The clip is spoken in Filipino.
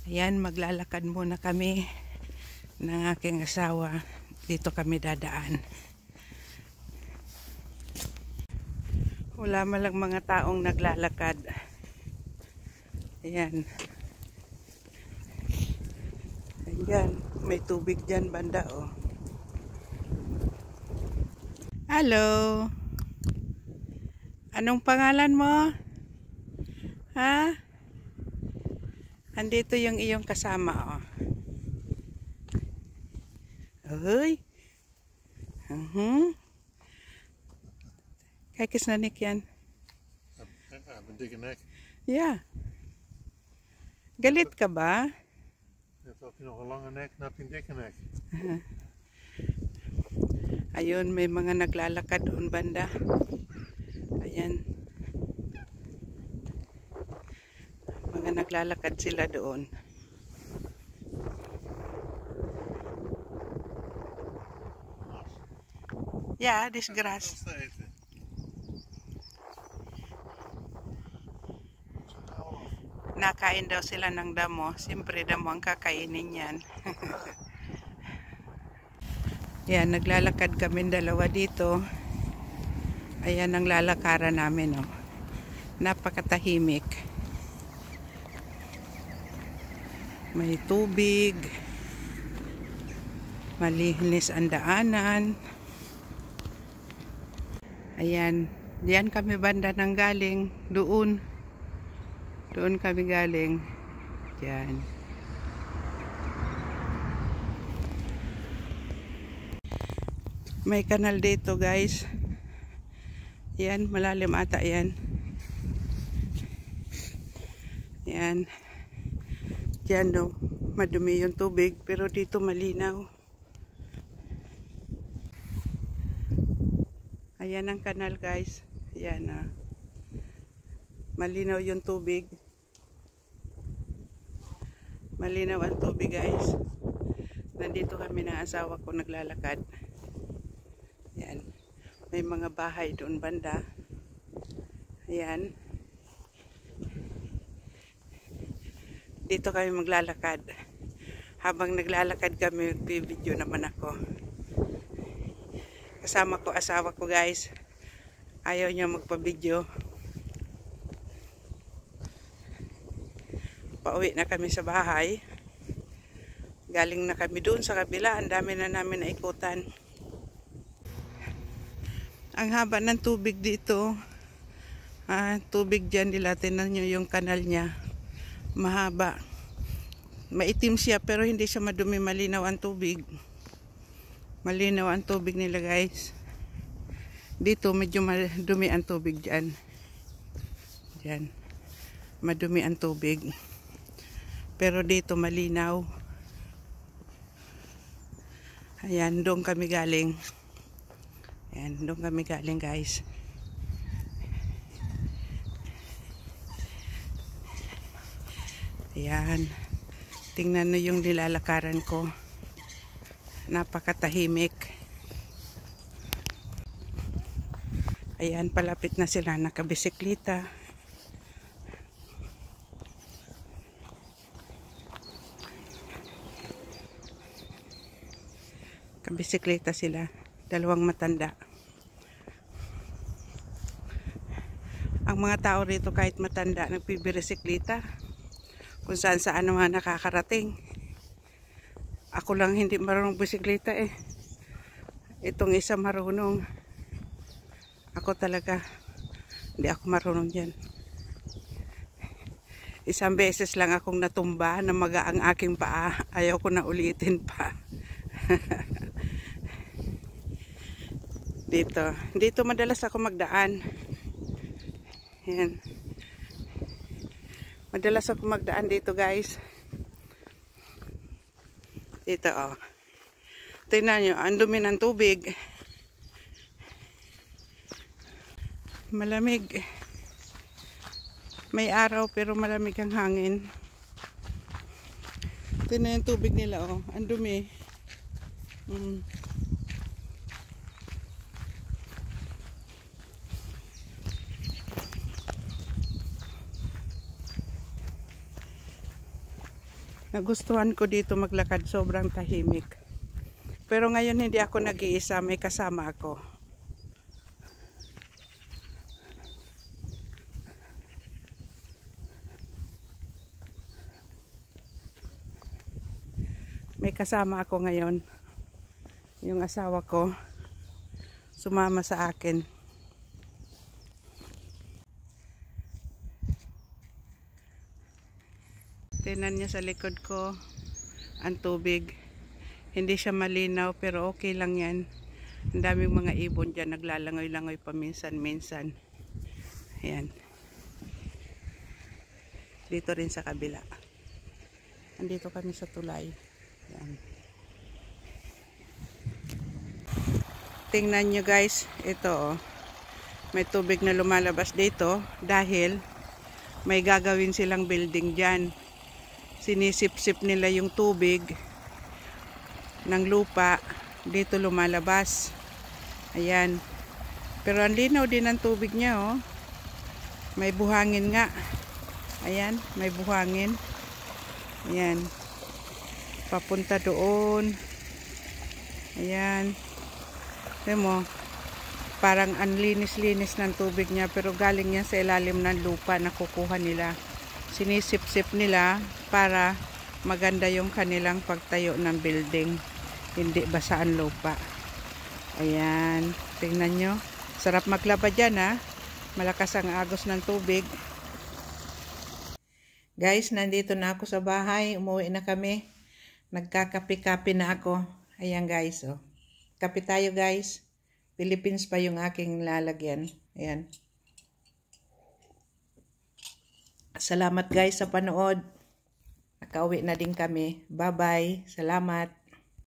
Ayan, maglalakad muna kami ng aking asawa. Dito kami dadaan. Wala malang mga taong naglalakad. Ayan. Ayan, may tubig dyan banda oh. Hello. Anong pangalan mo? Ha? Andito yung iyong kasama oh. Uy. Kijk eens naar Nick yan. Ja. Galit ka ba? Net had hij nog een lange nek, dan heb je een dikke nek. Ayun, may mga naglalakad doon banda. Ayan. Mga naglalakad sila doon. Ja, dit is gras. Nakain daw sila ng damo. Siyempre damo ang kakainin yan. Yan, naglalakad kami dalawa dito. Ayan ang lalakaran namin oh. Napakatahimik. May tubig. Malinis ang daanan. Ayan, diyan kami banda nang galing. Doon kami galing. Diyan. May kanal dito guys. Yan, malalim ata yan. Yan. Diyan no, madumi yung tubig. Pero dito malinaw. Ayan ang kanal guys. Ayan ah. Malinaw yung tubig. Malinaw ang tubig guys. Nandito kami ng asawa ko naglalakad. Ayan. May mga bahay doon banda. Ayan. Dito kami maglalakad. Habang naglalakad kami, video naman ako. Kasama ko asawa ko guys. Ayaw niya magpa-video. Pauwi na kami sa bahay. Galing na kami doon sa kabila. Ang dami na namin naikutan. Ang haba ng tubig dito. Tubig dyan nila. Tingnan nyo yung kanal niya. Mahaba. Maitim siya pero hindi siya madumi. Malinaw ang tubig. Malinaw ang tubig nila guys. Dito medyo madumi ang tubig dyan. Dyan. Madumi ang tubig. Pero dito malinaw. Ayan, doon kami galing. Ayan, doon kami galing guys. Ayan. Tingnan nyo yung nilalakaran ko. Napakatahimik. Ayan, palapit na sila nakabisikleta. Kabisikleta sila. Dalawang matanda. Ang mga tao rito kahit matanda nagpibisikleta. Kung saan saan naman nakakarating. Ako lang hindi marunong bisikleta eh. Itong isa marunong. Ako talaga. Hindi ako marunong yan. Isang beses lang akong natumba na maga ang aking paa. Ayaw ko na ulitin pa. Dito madalas ako magdaan. Yan. Madalas ako magdaan dito guys. Dito oh. Tingnan nyo, ang dumi ng tubig. Malamig. May araw pero malamig ang hangin. Tingnan yung tubig nila oh. Ang dumi. Nagustuhan ko dito maglakad, sobrang tahimik. Pero ngayon hindi ako nag-iisa, may kasama ako. May kasama ako ngayon. Yung asawa ko sumama sa akin. Tingnan niyo sa likod ko ang tubig. Hindi siya malinaw pero okay lang yan. Ang daming mga ibon dyan naglalangoy-langoy paminsan-minsan. Ayan. Dito rin sa kabila. Andito kami sa tulay. Ayan. Tingnan nyo guys, ito oh. May tubig na lumalabas dito dahil may gagawin silang building dyan. Sinisip-sip nila yung tubig ng lupa, dito lumalabas. Ayan. Pero ang linaw din ang tubig niya oh. May buhangin nga. Ayan, may buhangin. Ayan. Papunta doon. Ayan. Ayan mo, parang anlinis-linis ng tubig niya pero galing yan sa ilalim ng lupa na kukuha nila. Sinisip-sip nila para maganda yung kanilang pagtayo ng building. Hindi basaan lupa. Ayan, tingnan nyo. Sarap maglaba dyan ha. Malakas ang agos ng tubig. Guys, nandito na ako sa bahay. Umuwi na kami. Nagkakape-kape na ako. Ayan guys, oh. Kape tayo guys. Philippines pa yung aking lalagyan. Ayan. Salamat guys sa panood. Nakauwi na din kami. Bye-bye. Salamat.